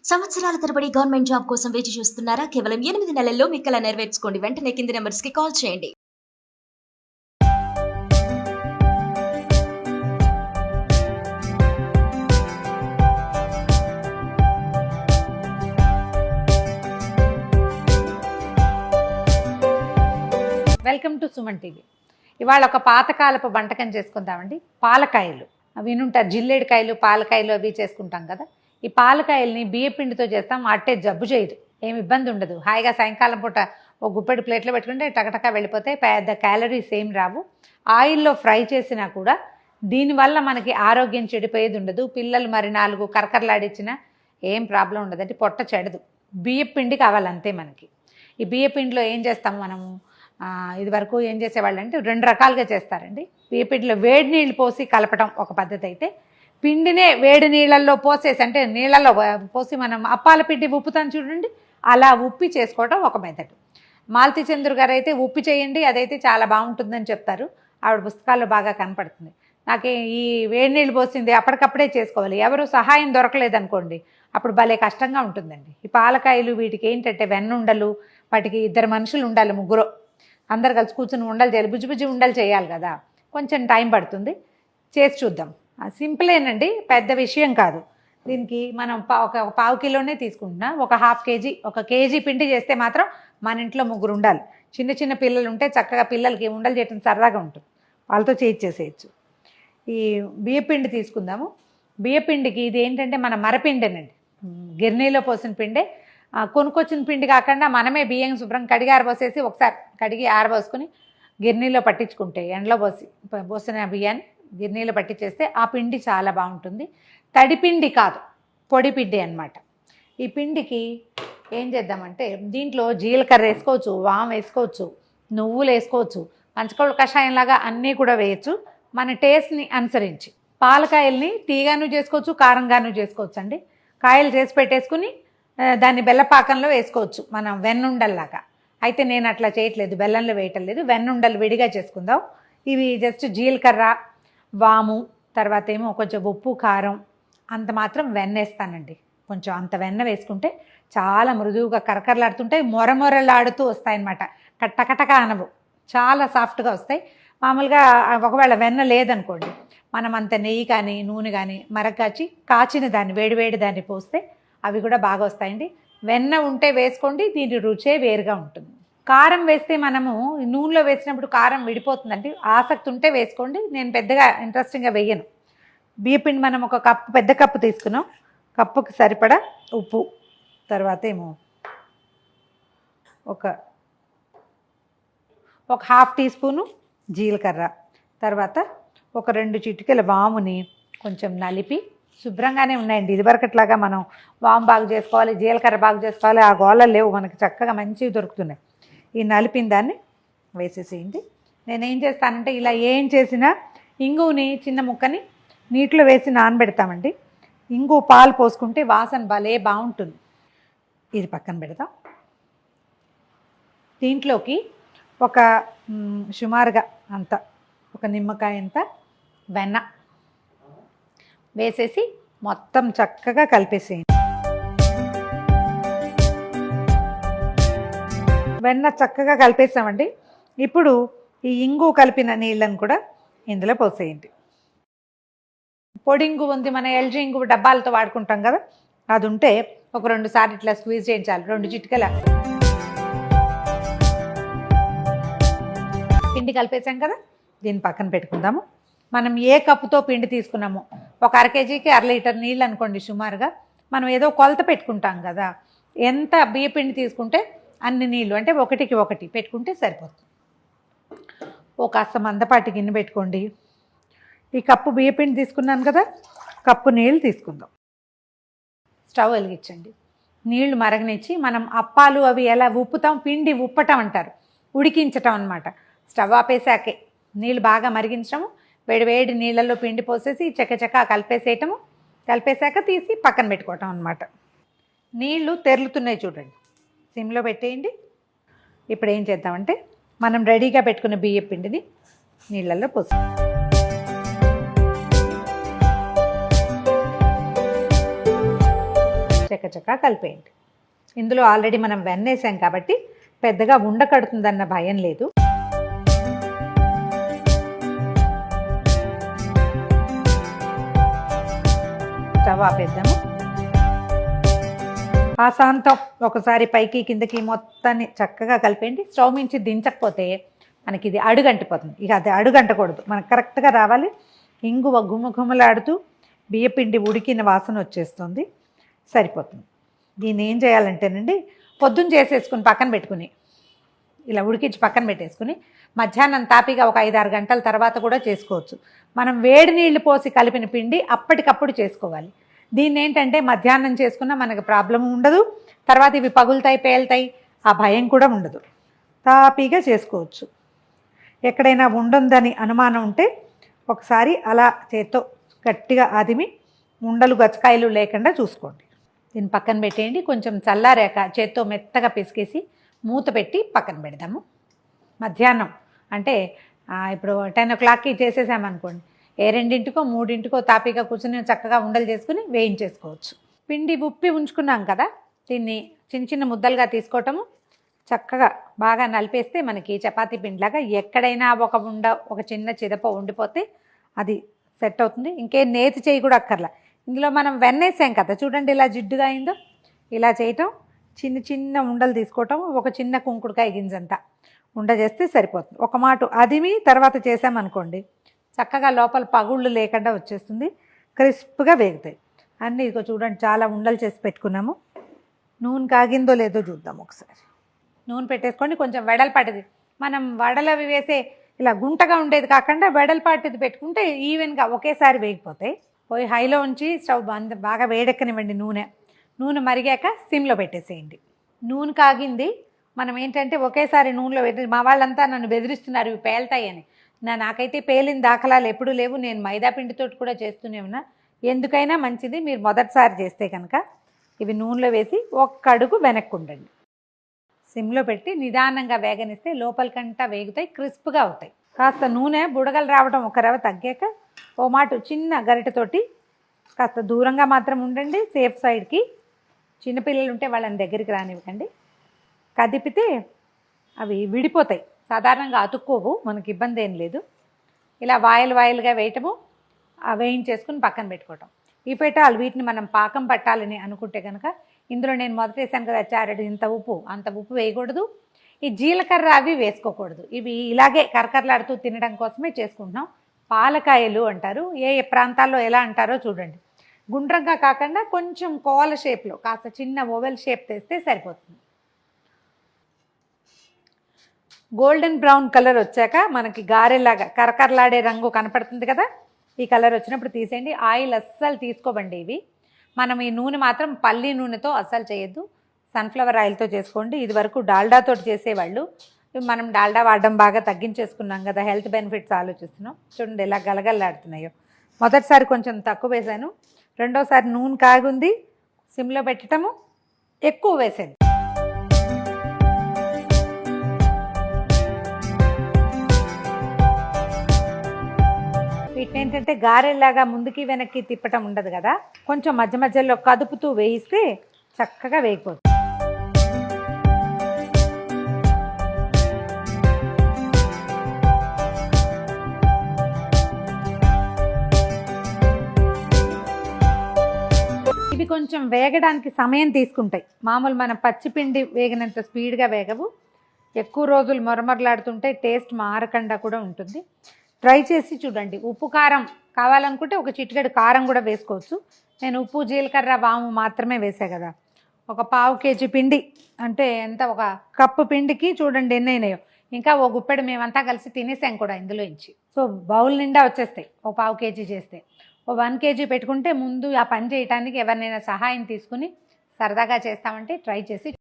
సంవత్సరాల తరబడి government job కోసం వేచి చూస్తున్నారా? కేవలం 8 నెలల్లో మీ కల నెరవేర్చుకోండి. వెంటనే కింది నంబర్స్‌కి కాల్ చేయండి. Welcome to Suman TV. ఇవాళ ఒక పాతకాలపు వంటకం చేసుకుందామండి. పాలకాయలు వినుంటారు, జిల్లేడికాయలు పాలకాయలు అవి చేసుకుంటాం కదా. ఈ పాలకాయల్ని బియ్య పిండితో చేస్తాం. అట్టే జబ్బు చేయదు, ఏమి ఇబ్బంది ఉండదు. హాయిగా సాయంకాలం పూట ఒక గుప్పెడు ప్లేట్లో పెట్టుకుంటే టకటకా వెళ్ళిపోతాయి. పెద్ద క్యాలరీస్ ఏం రావు. ఆయిల్లో ఫ్రై చేసినా కూడా దీనివల్ల మనకి ఆరోగ్యం చెడిపోయేది ఉండదు. పిల్లలు మరి 4 కరకరలాడిచ్చినా ఏం ప్రాబ్లం ఉండదు. అంటే పొట్ట చెడదు. బియ్య పిండి కావాలంతే మనకి. ఈ బియ్య పిండిలో ఏం చేస్తాం మనము, ఇది వరకు ఏం చేసేవాళ్ళు అంటే 2 రకాలుగా చేస్తారండి. బియ్యపిండిలో వేడి నీళ్ళు పోసి కలపడం ఒక పద్ధతి అయితే, పిండినే వేడి నీళ్ళల్లో పోసేసి అంటే నీళ్ళల్లో పోసి మనం అప్పాల పిండి ఉప్పుతాను చూడండి, అలా ఉప్పి చేసుకోవడం ఒక మెథడ్. మాలతి చంద్రు గారు అయితే ఉప్పి చేయండి, అదైతే చాలా బాగుంటుందని చెప్తారు. ఆవిడ పుస్తకాల్లో బాగా కనపడుతుంది. నాకు ఈ వేడి నీళ్ళు పోసింది అప్పటికప్పుడే చేసుకోవాలి. ఎవరు సహాయం దొరకలేదనుకోండి, అప్పుడు భలే కష్టంగా ఉంటుందండి. ఈ పాలకాయలు వీటికి ఏంటంటే వెన్నుండలు, వాటికి 2 మనుషులు ఉండాలి, 3 అందరు కలిసి కూర్చుని ఉండలు చేయాలి. బుజ్జి ఉండలు చేయాలి కదా, కొంచెం టైం పడుతుంది. చేసి చూద్దాం. సింపులేనండి, పెద్ద విషయం కాదు. దీనికి మనం ఒక పావు కిలోనే తీసుకుంటున్నా. ఒక ½ కేజీ, 1 కేజీ పిండి చేస్తే మాత్రం మన ఇంట్లో 3 ఉండాలి. చిన్న చిన్న పిల్లలు ఉంటే చక్కగా పిల్లలకి ఉండలు చేయడం సరదాగా ఉంటుంది, వాళ్ళతో చేసేయచ్చు. ఈ బియ్యపిండి తీసుకుందాము. బియ్యపిండికి ఇది ఏంటంటే మన మరపిండేనండి, గిర్నీలో పోసిన పిండే. కొనుక్కొచ్చిన పిండి కాకుండా మనమే బియ్యం శుభ్రం కడిగి ఆరబోసేసి ఒకసారి కడిగి ఆరబోసుకుని గిర్నీలో పట్టించుకుంటే, ఎండలో పోసిన బియ్యాన్ని గిర్నీలో పట్టించేస్తే ఆ పిండి చాలా బాగుంటుంది. తడిపిండి కాదు, పొడి పిండి అన్నమాట. ఈ పిండికి ఏం చేద్దామంటే దీంట్లో జీలకర్ర వేసుకోవచ్చు, వాము వేసుకోవచ్చు, నువ్వులు వేసుకోవచ్చు, పంచకొళ్ళ కషాయంలాగా అన్నీ కూడా వేయచ్చు మన టేస్ట్ని అనుసరించి. పాలకాయల్ని తీగాను చేసుకోవచ్చు, కారంగాను చేసుకోవచ్చు అండి. కాయలు చేసి పెట్టేసుకుని దాన్ని బెల్లపాకంలో వేసుకోవచ్చు మనం వెన్నుండల్లాగా. అయితే నేను అట్లా చేయట్లేదు, బెల్లంలో వేయటం లేదు, వెన్నుండలు విడిగా చేసుకుందాం. ఇవి జస్ట్ జీలకర్ర, వాము, తర్వాత ఏమో కొంచెం ఉప్పు, కారం, అంత మాత్రం వెన్న వేస్తానండి. కొంచెం అంత వెన్న వేసుకుంటే చాలా మృదువుగా కరకరలాడుతుంటాయి, మొరమొరలాడుతూ వస్తాయన్నమాట. కట్టకటక అనవు, చాలా సాఫ్ట్గా వస్తాయి. మామూలుగా ఒకవేళ వెన్న లేదనుకోండి, మనం అంత నెయ్యి కానీ నూనె కానీ మరకాచి కాచిన దాన్ని వేడివేడి దాన్ని పోస్తే అవి కూడా బాగా వస్తాయండి. వెన్న ఉంటే వేసుకోండి, దీని రుచే వేరుగా ఉంటుంది. కారం వేస్తే మనము నూనెలో వేసినప్పుడు కారం విడిపోతుందండి. ఆసక్తి ఉంటే వేసుకోండి, నేను పెద్దగా ఇంట్రెస్టింగ్గా వేయను. బియ్యపిండి మనం ఒక కప్పు, పెద్ద కప్పు తీసుకున్నాం. కప్పుకి సరిపడా ఉప్పు, తర్వాత ఏమో ఒక ½ టీ స్పూను జీలకర్ర, తర్వాత ఒక 2 చిటికెల వాముని కొంచెం నలిపి, శుభ్రంగానే ఉన్నాయండి. ఇదివరకట్లాగా మనం వాము బాగు చేసుకోవాలి, జీలకర్ర బాగు చేసుకోవాలి, ఆ గోళలు లేవు మనకి, చక్కగా మంచివి దొరుకుతున్నాయి. ఈ నలిపిన దాన్ని వేసేసేయండి. నేనేం చేస్తానంటే ఇలా ఏం చేసినా ఇంగుని చిన్న ముక్కని నీటిలో వేసి నానబెడతామండి. ఇంగు పాలు పోసుకుంటే వాసన భలే బాగుంటుంది. ఇది పక్కన పెడతాం. దీంట్లోకి ఒక సుమారుగా అంత ఒక నిమ్మకాయ అంత వెన్న వేసేసి మొత్తం చక్కగా కలిపేసేయండి. వెన్న చక్కగా కలిపేసామండి. ఇప్పుడు ఈ ఇంగు కలిపిన నీళ్ళను కూడా ఇందులో పోసేయండి. పొడి ఇంగు ఉంది, మన ఎల్జీ ఇంగు డబ్బాలతో వాడుకుంటాం కదా, అది ఉంటే ఒక 2 సార్లు ఇట్లా స్క్వీజ్ చేయించాలి. 2 చిటికల పిండి కలిపేసాం కదా, దీన్ని పక్కన పెట్టుకుందాము. మనం ఏ కప్పుతో పిండి తీసుకున్నామో, ఒక 1/2 కేజీకి 1/2 లీటర్ నీళ్ళు అనుకోండి సుమారుగా. మనం ఏదో కొలత పెట్టుకుంటాం కదా, ఎంత బియ్య పిండి తీసుకుంటే అన్ని నీళ్ళు, అంటే 1కి 1 పెట్టుకుంటే సరిపోతుంది. ఒక కాస్త మందపాటి గిన్నె పెట్టుకోండి. ఈ కప్పు బియ్య పిండి తీసుకున్నాను కదా, కప్పు నీళ్ళు తీసుకుందాం. స్టవ్ వెలిగించండి. నీళ్లు మరగనిచ్చి, మనం అప్పాలు అవి ఎలా ఉప్పుతాం, పిండి ఉప్పటం అంటారు, ఉడికించటం అన్నమాట. స్టవ్ ఆపేసాకే నీళ్ళు బాగా మరిగించడము, వేడి నీళ్ళల్లో పిండి పోసేసి చక్కచక్క కలిపేసేయటము. కలిపేశాక తీసి పక్కన పెట్టుకోవటం అన్నమాట. నీళ్లు తెరులుతున్నాయి చూడండి, సిమ్లో పెట్టేయండి. ఇప్పుడు ఏం చేద్దామంటే మనం రెడీగా పెట్టుకున్న బియ్య పిండిని నీళ్ళల్లో పోసి చక్క కలిపేయండి. ఇందులో ఆల్రెడీ మనం వెన్నేసాం కాబట్టి పెద్దగా ఉండకడుతుందన్న భయం లేదు. స్టవ్ ఆపేద్దాము. ఆశాంతం ఒకసారి పైకి కిందకి మొత్తాన్ని చక్కగా కలిపేయండి. స్టవ్ మించి దించకపోతే మనకి ఇది అడుగంటిపోతుంది. ఇక అది అడుగంటకూడదు, మనకు కరెక్ట్గా రావాలి. ఇంగువ గుమగుమలాడుతూ బియ్యపిండి ఉడికిన వాసన వచ్చేస్తుంది, సరిపోతుంది. దీన్ని ఏం చేయాలంటేనండి, పొద్దున్న చేసేసుకుని పక్కన పెట్టుకుని ఇలా ఉడికించి పక్కన పెట్టేసుకుని మధ్యాహ్నం తాపిగా ఒక 5-6 గంటల తర్వాత కూడా చేసుకోవచ్చు. మనం వేడి నీళ్లు పోసి కలిపిన పిండి అప్పటికప్పుడు చేసుకోవాలి. దీన్ని ఏంటంటే మధ్యాహ్నం చేసుకున్నా మనకు ప్రాబ్లం ఉండదు, తర్వాత ఇవి పగులుతాయి పేలుతాయి ఆ భయం కూడా ఉండదు. తాపీగా చేసుకోవచ్చు. ఎక్కడైనా ఉండుందని అనుమానం ఉంటే ఒకసారి అలా చేత్తో గట్టిగా ఆదిమి ఉండలు గచ్చకాయలు లేకుండా చూసుకోండి. దీన్ని పక్కన పెట్టేయండి. కొంచెం చల్లారాక చేత్తో మెత్తగా పిసికేసి మూత పెట్టి పక్కన పెడదాము. మధ్యాహ్నం అంటే ఇప్పుడు 10 o'clockకి చేసేసామనుకోండి, 2ంటికో 3ంటికో తాపీగా కూర్చుని చక్కగా ఉండలు చేసుకుని వేయించేసుకోవచ్చు. పిండి ఉప్పి ఉంచుకున్నాం కదా, దీన్ని చిన్న చిన్న ముద్దలుగా తీసుకోవటము, చక్కగా బాగా నలిపేస్తే మనకి చపాతీ పిండిలాగా ఎక్కడైనా ఒక ఉండ ఒక చిన్న చిదప ఉండిపోతే అది సెట్ అవుతుంది. ఇంకేం నేతి చేయి కూడా అక్కర్లా. ఇందులో మనం వెన్నేసాం కదా, చూడండి ఇలా జిడ్డుగా అయిందో. ఇలా చేయటం, చిన్న చిన్న ఉండలు తీసుకోవటం, ఒక చిన్న కుంకుడుకాయ గింజంతా ఉండ చేస్తే సరిపోతుంది. ఒక మాట అదిమి తర్వాత చేసామనుకోండి, చక్కగా లోపల పగుళ్ళు లేకుండా వచ్చేస్తుంది, క్రిస్ప్గా వేగుతాయి అన్నీ. ఇదిగో చూడండి, చాలా ఉండలు చేసి పెట్టుకున్నాము. నూనె కాగిందో లేదో చూద్దాం ఒకసారి. నూనె పెట్టేసుకోండి. కొంచెం వెడల్పాటిది, మనం వడలు అవి వేసే ఇలా గుంటగా ఉండేది కాకుండా వెడల్పాటిది పెట్టుకుంటే ఈవెన్గా ఒకేసారి వేగిపోతాయి. పోయి హైలో ఉంచి స్టవ్ బాగా వేడెక్కనివ్వండి. నూనె మరిగాక సిమ్లో పెట్టేసేయండి. నూనె కాగింది. మనం ఏంటంటే ఒకేసారి నూనెలో మా వాళ్ళంతా నన్ను బెదిరిస్తున్నారు ఇవి పేలుతాయి అని. నాకైతే పేలిన దాఖలాలు ఎప్పుడూ లేవు. నేను మైదా పిండితోటి కూడా చేస్తూనే ఉన్నా. ఎందుకైనా మంచిది మీరు మొదటిసారి చేస్తే కనుక ఇవి నూనెలో వేసి ఒక్క అడుగు వెనక్కి ఉండండి. సిమ్లో పెట్టి నిదానంగా వేగనిస్తే లోపలికంటా వేగుతాయి, క్రిస్ప్గా అవుతాయి. కాస్త నూనె బుడగలు రావడం ఒక రవ తగ్గాక ఓ మాట చిన్న గరిటెతోటి కాస్త దూరంగా మాత్రం ఉండండి, సేఫ్ సైడ్కి. చిన్నపిల్లలు ఉంటే వాళ్ళని దగ్గరికి రానివ్వకండి. కదిపితే అవి విడిపోతాయి, సాధారణంగా అతుక్కోవు, మనకి ఇబ్బంది ఏం లేదు. ఇలా వాయిల్గా వేయటము, వేయించేసుకుని పక్కన పెట్టుకోవటం. ఈ పెట్టాలి. వీటిని మనం పాకం పట్టాలని అనుకుంటే కనుక ఇందులో నేను మొదట వేసాను కదా చారెడు, ఇంత ఉప్పు అంత ఉప్పు వేయకూడదు. ఈ జీలకర్ర అవి వేసుకోకూడదు. ఇవి ఇలాగే కరకరలాడుతూ తినడం కోసమే చేసుకుంటున్నాం. పాలకాయలు అంటారు, ఏ ప్రాంతాల్లో ఎలా అంటారో చూడండి. గుండ్రంగా కాకుండా కొంచెం కోల షేప్లో కాస్త చిన్న ఓవెల్ షేప్ తెస్తే సరిపోతుంది. గోల్డెన్ బ్రౌన్ కలర్ వచ్చాక మనకి గారెలాగా కరకరలాడే రంగు కనపడుతుంది కదా, ఈ కలర్ వచ్చినప్పుడు తీసేయండి. ఆయిల్ అస్సలు తీసుకోబండి. ఇవి మనం ఈ నూనె మాత్రం పల్లి నూనెతో అస్సలు చేయొద్దు, సన్ఫ్లవర్ ఆయిల్తో చేసుకోండి. ఇది వరకు డాల్డాతో చేసేవాళ్ళు, మనం డాల్డా వాడడం బాగా తగ్గించేసుకున్నాం కదా, హెల్త్ బెనిఫిట్స్ ఆలోచిస్తున్నాం. చూడండి ఎలా గలగలలాడుతున్నాయో. మొదటిసారి కొంచెం తక్కువ వేసాను, రెండోసారి నూనె కాగుంది, సిమ్లో పెట్టడము, ఎక్కువ వేసాను. వీటిని ఏంటంటే గారెల్లాగా ముందుకి వెనక్కి తిప్పటం ఉండదు కదా, కొంచెం మధ్య మధ్యలో కదుపుతూ వేయిస్తే చక్కగా వేగిపోతుంది. ఇవి కొంచెం వేగడానికి సమయం తీసుకుంటాయి. మామూలు మన పచ్చిపిండి వేగినంత స్పీడ్గా వేగవు. ఎక్కువ రోజులు మొరమొరలాడుతుంటే టేస్ట్ మారకుండా కూడా ఉంటుంది. ట్రై చేసి చూడండి. ఉప్పు కారం కావాలనుకుంటే ఒక చిటికెడు కారం కూడా వేసుకోవచ్చు. నేను ఉప్పు జీలకర్ర వాము మాత్రమే వేసా కదా. ఒక 1/2 kg పిండి అంటే ఎంత, ఒక కప్పు పిండికి చూడండి ఎన్ని అయినాయో. ఇంకా ఓ గుప్పెడు మేమంతా కలిసి తినేసాం కూడా ఇందులో నుంచి. సో బౌల్ నిండా వచ్చేస్తాయి ఓ 1/2 kg చేస్తే. ఓ 1 kg పెట్టుకుంటే ముందు ఆ పని చేయడానికి ఎవరినైనా సహాయం తీసుకుని సరదాగా చేస్తామంటే ట్రై చేసి